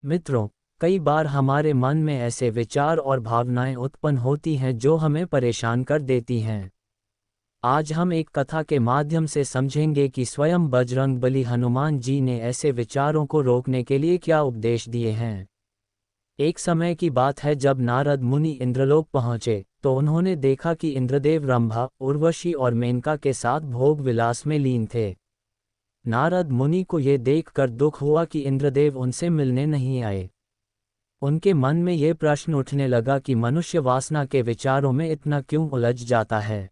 मित्रों, कई बार हमारे मन में ऐसे विचार और भावनाएं उत्पन्न होती हैं जो हमें परेशान कर देती हैं। आज हम एक कथा के माध्यम से समझेंगे कि स्वयं बजरंगबली हनुमान जी ने ऐसे विचारों को रोकने के लिए क्या उपदेश दिए हैं। एक समय की बात है जब नारद मुनि इंद्रलोक पहुंचे, तो उन्होंने देखा कि इंद्रदेव रंभा, उर्वशी और मेनका के साथ भोग विलास में लीन थे। नारद मुनि को ये देखकर दुख हुआ कि इंद्रदेव उनसे मिलने नहीं आए। उनके मन में ये प्रश्न उठने लगा कि मनुष्य वासना के विचारों में इतना क्यों उलझ जाता है।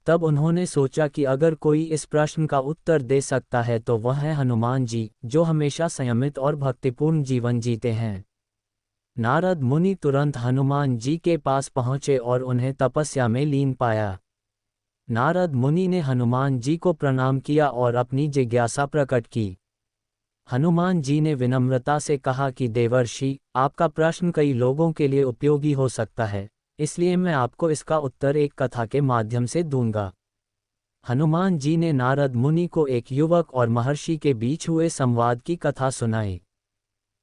तब उन्होंने सोचा कि अगर कोई इस प्रश्न का उत्तर दे सकता है तो वह है हनुमान जी, जो हमेशा संयमित और भक्तिपूर्ण जीवन जीते हैं। नारद मुनि तुरंत हनुमान जी के पास पहुंचे और उन्हें तपस्या में लीन पाया। नारद मुनि ने हनुमान जी को प्रणाम किया और अपनी जिज्ञासा प्रकट की। हनुमान जी ने विनम्रता से कहा कि देवर्षि, आपका प्रश्न कई लोगों के लिए उपयोगी हो सकता है, इसलिए मैं आपको इसका उत्तर एक कथा के माध्यम से दूंगा। हनुमान जी ने नारद मुनि को एक युवक और महर्षि के बीच हुए संवाद की कथा सुनाई।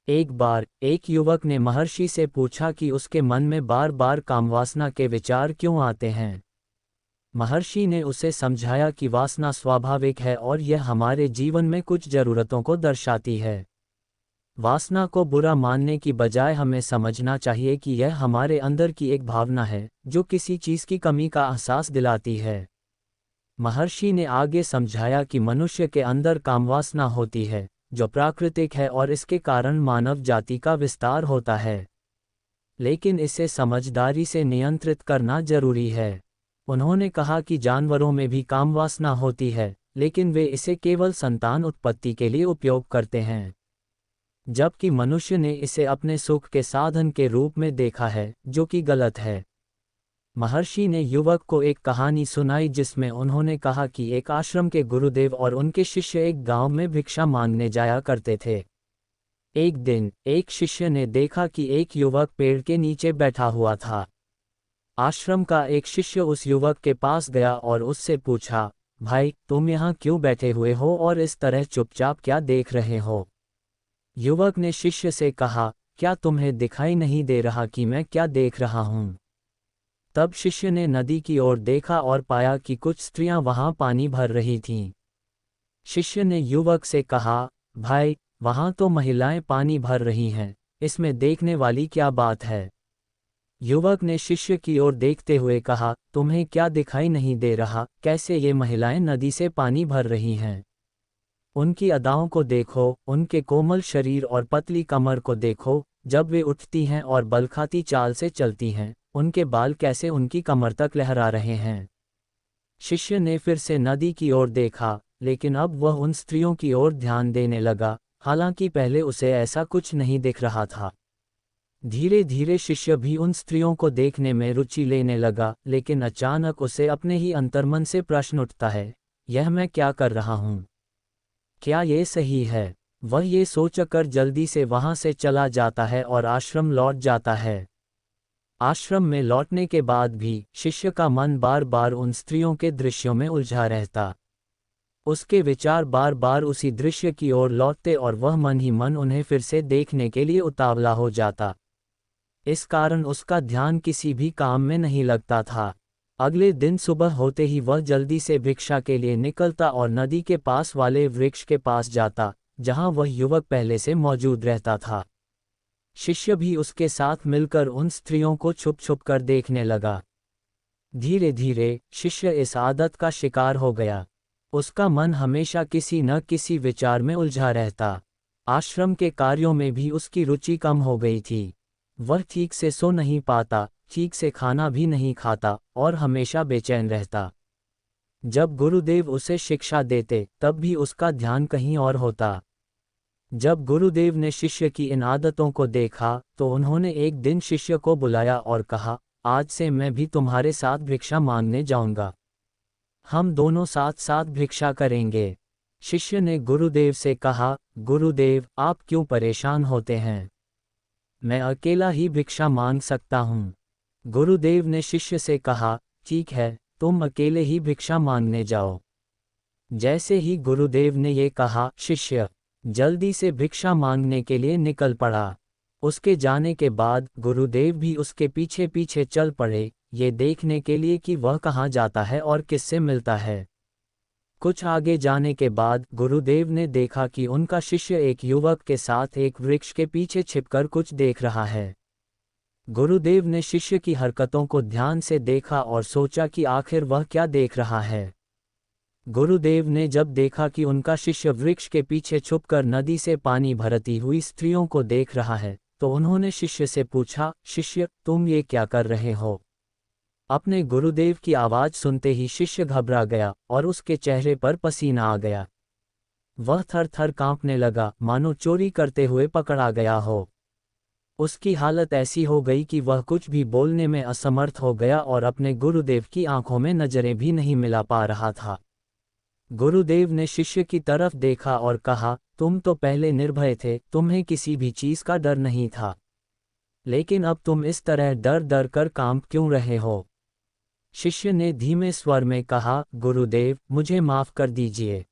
एक बार एक युवक ने महर्षि से पूछा कि उसके मन में बार बार कामवासना के विचार क्यों आते हैं। महर्षि ने उसे समझाया कि वासना स्वाभाविक है और यह हमारे जीवन में कुछ जरूरतों को दर्शाती है। वासना को बुरा मानने की बजाय हमें समझना चाहिए कि यह हमारे अंदर की एक भावना है जो किसी चीज की कमी का एहसास दिलाती है। महर्षि ने आगे समझाया कि मनुष्य के अंदर कामवासना होती है, जो प्राकृतिक है और इसके कारण मानव जाति का विस्तार होता है, लेकिन इसे समझदारी से नियंत्रित करना जरूरी है। उन्होंने कहा कि जानवरों में भी कामवासना होती है, लेकिन वे इसे केवल संतान उत्पत्ति के लिए उपयोग करते हैं, जबकि मनुष्य ने इसे अपने सुख के साधन के रूप में देखा है, जो कि गलत है। महर्षि ने युवक को एक कहानी सुनाई जिसमें उन्होंने कहा कि एक आश्रम के गुरुदेव और उनके शिष्य एक गांव में भिक्षा मांगने जाया करते थे। एक दिन एक शिष्य ने देखा कि एक युवक पेड़ के नीचे बैठा हुआ था। आश्रम का एक शिष्य उस युवक के पास गया और उससे पूछा, भाई, तुम यहाँ क्यों बैठे हुए हो और इस तरह चुपचाप क्या देख रहे हो? युवक ने शिष्य से कहा, क्या तुम्हें दिखाई नहीं दे रहा कि मैं क्या देख रहा हूँ? तब शिष्य ने नदी की ओर देखा और पाया कि कुछ स्त्रियां वहां पानी भर रही थीं। शिष्य ने युवक से कहा, भाई, वहां तो महिलाएं पानी भर रही हैं, इसमें देखने वाली क्या बात है? युवक ने शिष्य की ओर देखते हुए कहा, तुम्हें क्या दिखाई नहीं दे रहा, कैसे ये महिलाएं नदी से पानी भर रही हैं? उनकी अदाओं को देखो, उनके कोमल शरीर और पतली कमर को देखो, जब वे उठती हैं और बलखाती चाल से चलती हैं, उनके बाल कैसे उनकी कमर तक लहरा रहे हैं। शिष्य ने फिर से नदी की ओर देखा, लेकिन अब वह उन स्त्रियों की ओर ध्यान देने लगा, हालांकि पहले उसे ऐसा कुछ नहीं दिख रहा था। धीरे धीरे शिष्य भी उन स्त्रियों को देखने में रुचि लेने लगा, लेकिन अचानक उसे अपने ही अंतर्मन से प्रश्न उठता है, यह मैं क्या कर रहा हूँ? क्या ये सही है? वह ये सोचकर जल्दी से वहां से चला जाता है और आश्रम लौट जाता है। आश्रम में लौटने के बाद भी शिष्य का मन बार बार उन स्त्रियों के दृश्यों में उलझा रहता। उसके विचार बार बार उसी दृश्य की ओर लौटते और वह मन ही मन उन्हें फिर से देखने के लिए उतावला हो जाता। इस कारण उसका ध्यान किसी भी काम में नहीं लगता था। अगले दिन सुबह होते ही वह जल्दी से भिक्षा के लिए निकलता और नदी के पास वाले वृक्ष के पास जाता, जहां वह युवक पहले से मौजूद रहता था। शिष्य भी उसके साथ मिलकर उन स्त्रियों को छुप छुप कर देखने लगा। धीरे धीरे शिष्य इस आदत का शिकार हो गया। उसका मन हमेशा किसी न किसी विचार में उलझा रहता। आश्रम के कार्यों में भी उसकी रुचि कम हो गई थी। वह ठीक से सो नहीं पाता, ठीक से खाना भी नहीं खाता और हमेशा बेचैन रहता। जब गुरुदेव उसे शिक्षा देते तब भी उसका ध्यान कहीं और होता। जब गुरुदेव ने शिष्य की इन आदतों को देखा तो उन्होंने एक दिन शिष्य को बुलाया और कहा, आज से मैं भी तुम्हारे साथ भिक्षा मांगने जाऊंगा। हम दोनों साथ साथ भिक्षा करेंगे। शिष्य ने गुरुदेव से कहा, गुरुदेव, आप क्यों परेशान होते हैं? मैं अकेला ही भिक्षा मांग सकता हूँ। गुरुदेव ने शिष्य से कहा, ठीक है, तुम अकेले ही भिक्षा मांगने जाओ। जैसे ही गुरुदेव ने ये कहा, शिष्य जल्दी से भिक्षा मांगने के लिए निकल पड़ा। उसके जाने के बाद गुरुदेव भी उसके पीछे पीछे चल पड़े, ये देखने के लिए कि वह कहाँ जाता है और किससे मिलता है। कुछ आगे जाने के बाद गुरुदेव ने देखा कि उनका शिष्य एक युवक के साथ एक वृक्ष के पीछे छिपकर कुछ देख रहा है। गुरुदेव ने शिष्य की हरकतों को ध्यान से देखा और सोचा कि आखिर वह क्या देख रहा है। गुरुदेव ने जब देखा कि उनका शिष्य वृक्ष के पीछे छुपकर नदी से पानी भरती हुई स्त्रियों को देख रहा है, तो उन्होंने शिष्य से पूछा, शिष्य, तुम ये क्या कर रहे हो? अपने गुरुदेव की आवाज़ सुनते ही शिष्य घबरा गया और उसके चेहरे पर पसीना आ गया। वह थर थर कांपने लगा, मानो चोरी करते हुए पकड़ा गया हो। उसकी हालत ऐसी हो गई कि वह कुछ भी बोलने में असमर्थ हो गया और अपने गुरुदेव की आंखों में नजरें भी नहीं मिला पा रहा था। गुरुदेव ने शिष्य की तरफ देखा और कहा, तुम तो पहले निर्भय थे, तुम्हें किसी भी चीज का डर नहीं था, लेकिन अब तुम इस तरह डर डर कर कांप क्यों रहे हो? शिष्य ने धीमे स्वर में कहा, गुरुदेव, मुझे माफ कर दीजिए।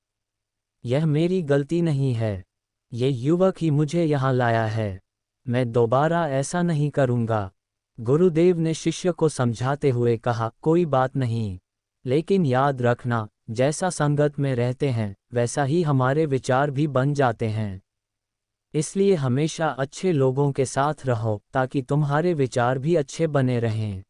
यह मेरी गलती नहीं है। ये युवक ही मुझे यहाँ लाया है। मैं दोबारा ऐसा नहीं करूँगा। गुरुदेव ने शिष्य को समझाते हुए कहा, कोई बात नहीं, लेकिन याद रखना, जैसा संगत में रहते हैं वैसा ही हमारे विचार भी बन जाते हैं। इसलिए हमेशा अच्छे लोगों के साथ रहो ताकि तुम्हारे विचार भी अच्छे बने रहें।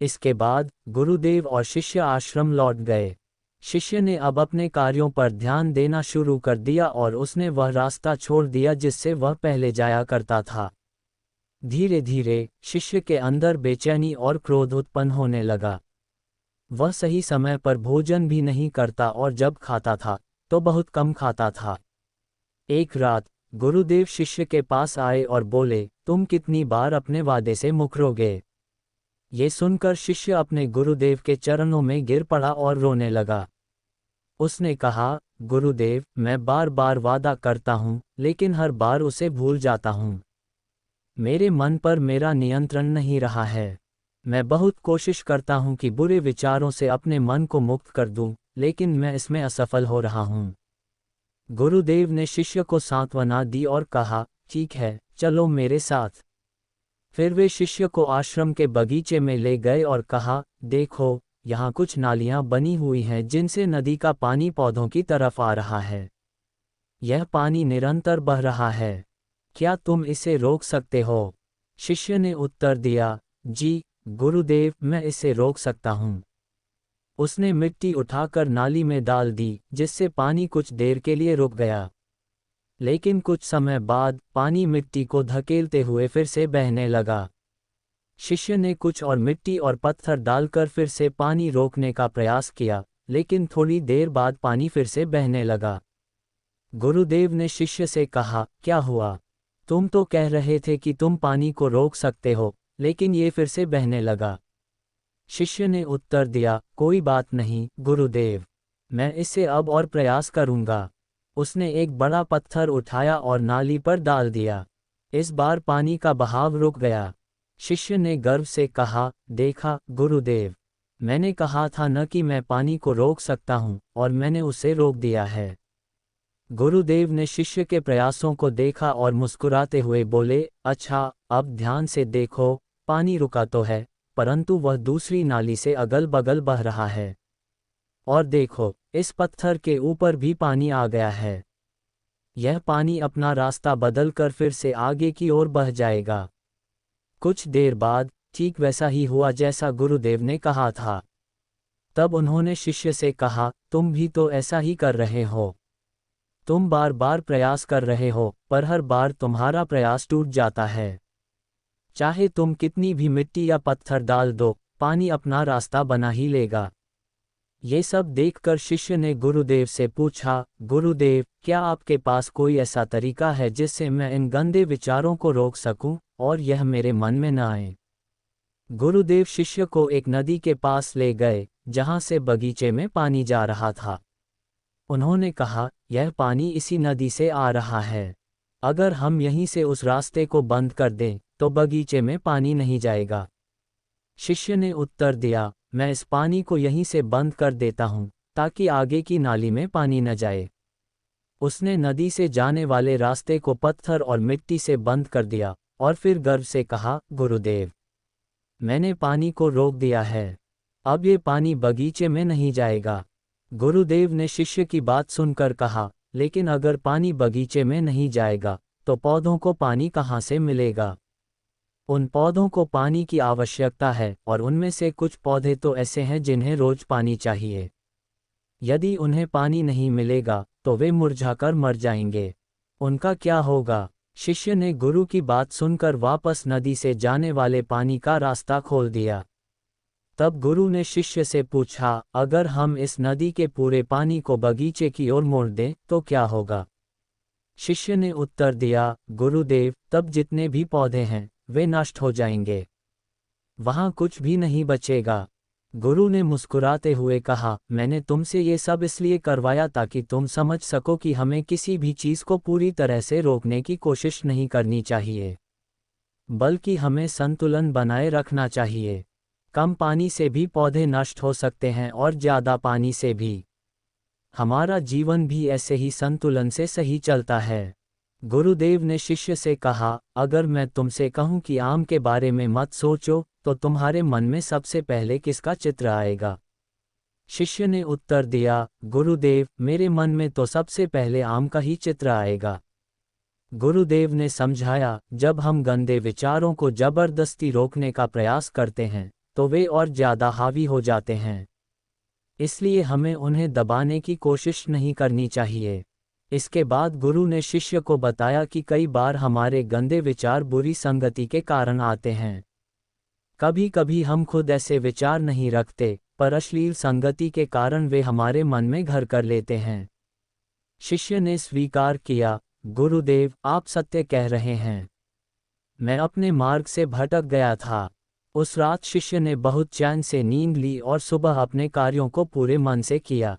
इसके बाद गुरुदेव और शिष्य आश्रम लौट गए। शिष्य ने अब अपने कार्यों पर ध्यान देना शुरू कर दिया और उसने वह रास्ता छोड़ दिया जिससे वह पहले जाया करता था। धीरे धीरे शिष्य के अंदर बेचैनी और क्रोध उत्पन्न होने लगा। वह सही समय पर भोजन भी नहीं करता और जब खाता था तो बहुत कम खाता था। एक रात गुरुदेव शिष्य के पास आए और बोले, तुम कितनी बार अपने वादे से मुकरोगे? ये सुनकर शिष्य अपने गुरुदेव के चरणों में गिर पड़ा और रोने लगा। उसने कहा, गुरुदेव, मैं बार बार वादा करता हूँ लेकिन हर बार उसे भूल जाता हूँ। मेरे मन पर मेरा नियंत्रण नहीं रहा है। मैं बहुत कोशिश करता हूँ कि बुरे विचारों से अपने मन को मुक्त कर दूँ, लेकिन मैं इसमें असफल हो रहा हूँ। गुरुदेव ने शिष्य को सांत्वना दी और कहा, ठीक है, चलो मेरे साथ। फिर वे शिष्य को आश्रम के बगीचे में ले गए और कहा, देखो, यहाँ कुछ नालियाँ बनी हुई हैं जिनसे नदी का पानी पौधों की तरफ आ रहा है। यह पानी निरंतर बह रहा है। क्या तुम इसे रोक सकते हो? शिष्य ने उत्तर दिया, जी गुरुदेव, मैं इसे रोक सकता हूँ। उसने मिट्टी उठाकर नाली में डाल दी, जिससे पानी कुछ देर के लिए रुक गया। लेकिन कुछ समय बाद पानी मिट्टी को धकेलते हुए फिर से बहने लगा। शिष्य ने कुछ और मिट्टी और पत्थर डालकर फिर से पानी रोकने का प्रयास किया, लेकिन थोड़ी देर बाद पानी फिर से बहने लगा। गुरुदेव ने शिष्य से कहा, क्या हुआ? तुम तो कह रहे थे कि तुम पानी को रोक सकते हो, लेकिन ये फिर से बहने लगा। शिष्य ने उत्तर दिया, कोई बात नहीं गुरुदेव, मैं इसे अब और प्रयास करूंगा। उसने एक बड़ा पत्थर उठाया और नाली पर डाल दिया। इस बार पानी का बहाव रुक गया। शिष्य ने गर्व से कहा, देखा गुरुदेव, मैंने कहा था न कि मैं पानी को रोक सकता हूँ, और मैंने उसे रोक दिया है। गुरुदेव ने शिष्य के प्रयासों को देखा और मुस्कुराते हुए बोले, अच्छा, अब ध्यान से देखो, पानी रुका तो है, परंतु वह दूसरी नाली से अगल बगल बह रहा है। और देखो, इस पत्थर के ऊपर भी पानी आ गया है। यह पानी अपना रास्ता बदलकर फिर से आगे की ओर बह जाएगा। कुछ देर बाद ठीक वैसा ही हुआ जैसा गुरुदेव ने कहा था। तब उन्होंने शिष्य से कहा, तुम भी तो ऐसा ही कर रहे हो। तुम बार बार प्रयास कर रहे हो, पर हर बार तुम्हारा प्रयास टूट जाता है। चाहे तुम कितनी भी मिट्टी या पत्थर डाल दो, पानी अपना रास्ता बना ही लेगा। ये सब देखकर शिष्य ने गुरुदेव से पूछा, गुरुदेव, क्या आपके पास कोई ऐसा तरीका है जिससे मैं इन गंदे विचारों को रोक सकूं और यह मेरे मन में न आए? गुरुदेव शिष्य को एक नदी के पास ले गए, जहां से बगीचे में पानी जा रहा था। उन्होंने कहा, यह पानी इसी नदी से आ रहा है। अगर हम यहीं से उस रास्ते को बंद कर दें, तो बगीचे में पानी नहीं जाएगा। शिष्य ने उत्तर दिया, मैं इस पानी को यहीं से बंद कर देता हूँ, ताकि आगे की नाली में पानी न जाए। उसने नदी से जाने वाले रास्ते को पत्थर और मिट्टी से बंद कर दिया और फिर गर्व से कहा, गुरुदेव, मैंने पानी को रोक दिया है। अब ये पानी बगीचे में नहीं जाएगा। गुरुदेव ने शिष्य की बात सुनकर कहा, लेकिन अगर पानी बगीचे में नहीं जाएगा तो पौधों को पानी कहाँ से मिलेगा? उन पौधों को पानी की आवश्यकता है और उनमें से कुछ पौधे तो ऐसे हैं जिन्हें रोज पानी चाहिए। यदि उन्हें पानी नहीं मिलेगा तो वे मुरझाकर मर जाएंगे। उनका क्या होगा? शिष्य ने गुरु की बात सुनकर वापस नदी से जाने वाले पानी का रास्ता खोल दिया। तब गुरु ने शिष्य से पूछा, अगर हम इस नदी के पूरे पानी को बगीचे की ओर मोड़ दें तो क्या होगा? शिष्य ने उत्तर दिया, गुरुदेव, तब जितने भी पौधे हैं वे नष्ट हो जाएंगे। वहां कुछ भी नहीं बचेगा। गुरु ने मुस्कुराते हुए कहा, मैंने तुमसे ये सब इसलिए करवाया ताकि तुम समझ सको कि हमें किसी भी चीज़ को पूरी तरह से रोकने की कोशिश नहीं करनी चाहिए, बल्कि हमें संतुलन बनाए रखना चाहिए। कम पानी से भी पौधे नष्ट हो सकते हैं और ज़्यादा पानी से भी। हमारा जीवन भी ऐसे ही संतुलन से सही चलता है। गुरुदेव ने शिष्य से कहा, अगर मैं तुमसे कहूं कि आम के बारे में मत सोचो तो तुम्हारे मन में सबसे पहले किसका चित्र आएगा? शिष्य ने उत्तर दिया, गुरुदेव, मेरे मन में तो सबसे पहले आम का ही चित्र आएगा। गुरुदेव ने समझाया, जब हम गंदे विचारों को जबरदस्ती रोकने का प्रयास करते हैं तो वे और ज़्यादा हावी हो जाते हैं। इसलिए हमें उन्हें दबाने की कोशिश नहीं करनी चाहिए। इसके बाद गुरु ने शिष्य को बताया कि कई बार हमारे गंदे विचार बुरी संगति के कारण आते हैं। कभी कभी हम खुद ऐसे विचार नहीं रखते, पर अश्लील संगति के कारण वे हमारे मन में घर कर लेते हैं। शिष्य ने स्वीकार किया, गुरुदेव, आप सत्य कह रहे हैं। मैं अपने मार्ग से भटक गया था। उस रात शिष्य ने बहुत चैन से नींद ली और सुबह अपने कार्यों को पूरे मन से किया।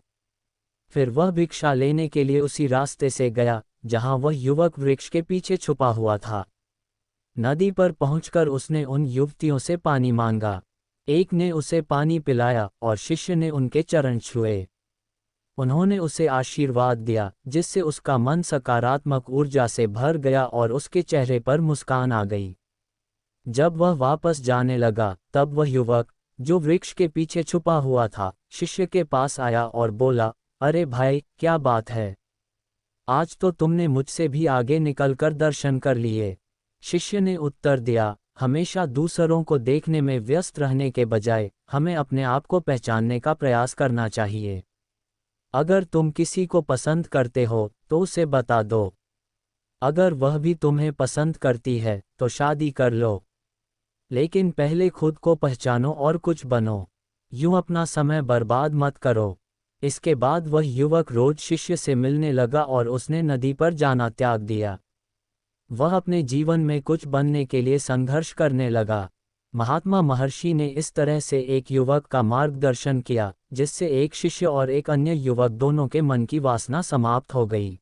फिर वह भिक्षा लेने के लिए उसी रास्ते से गया जहां वह युवक वृक्ष के पीछे छुपा हुआ था। नदी पर पहुंचकर उसने उन युवतियों से पानी मांगा। एक ने उसे पानी पिलाया और शिष्य ने उनके चरण छुए। उन्होंने उसे आशीर्वाद दिया, जिससे उसका मन सकारात्मक ऊर्जा से भर गया और उसके चेहरे पर मुस्कान आ गई। जब वह वापस जाने लगा तब वह युवक, जो वृक्ष के पीछे छुपा हुआ था, शिष्य के पास आया और बोला, अरे भाई, क्या बात है? आज तो तुमने मुझसे भी आगे निकलकर दर्शन कर लिए। शिष्य ने उत्तर दिया, हमेशा दूसरों को देखने में व्यस्त रहने के बजाय हमें अपने आप को पहचानने का प्रयास करना चाहिए। अगर तुम किसी को पसंद करते हो तो उसे बता दो। अगर वह भी तुम्हें पसंद करती है तो शादी कर लो। लेकिन पहले खुद को पहचानो और कुछ बनो। यूं अपना समय बर्बाद मत करो। इसके बाद वह युवक रोज शिष्य से मिलने लगा और उसने नदी पर जाना त्याग दिया। वह अपने जीवन में कुछ बनने के लिए संघर्ष करने लगा। महात्मा महर्षि ने इस तरह से एक युवक का मार्गदर्शन किया, जिससे एक शिष्य और एक अन्य युवक दोनों के मन की वासना समाप्त हो गई।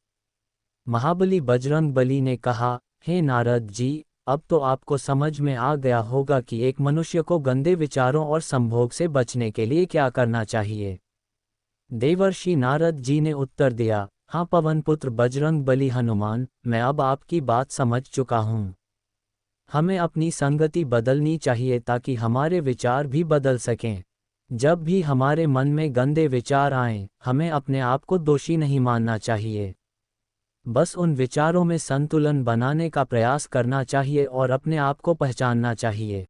महाबली बजरंगबली ने कहा, हे नारद जी, अब तो आपको समझ में आ गया होगा कि एक मनुष्य को गंदे विचारों और संभोग से बचने के लिए क्या करना चाहिए। देवर्षि नारद जी ने उत्तर दिया, हाँ पवनपुत्र बजरंगबली हनुमान, मैं अब आपकी बात समझ चुका हूँ। हमें अपनी संगति बदलनी चाहिए ताकि हमारे विचार भी बदल सकें। जब भी हमारे मन में गंदे विचार आएं, हमें अपने आप को दोषी नहीं मानना चाहिए। बस उन विचारों में संतुलन बनाने का प्रयास करना चाहिए और अपने आप को पहचानना चाहिए।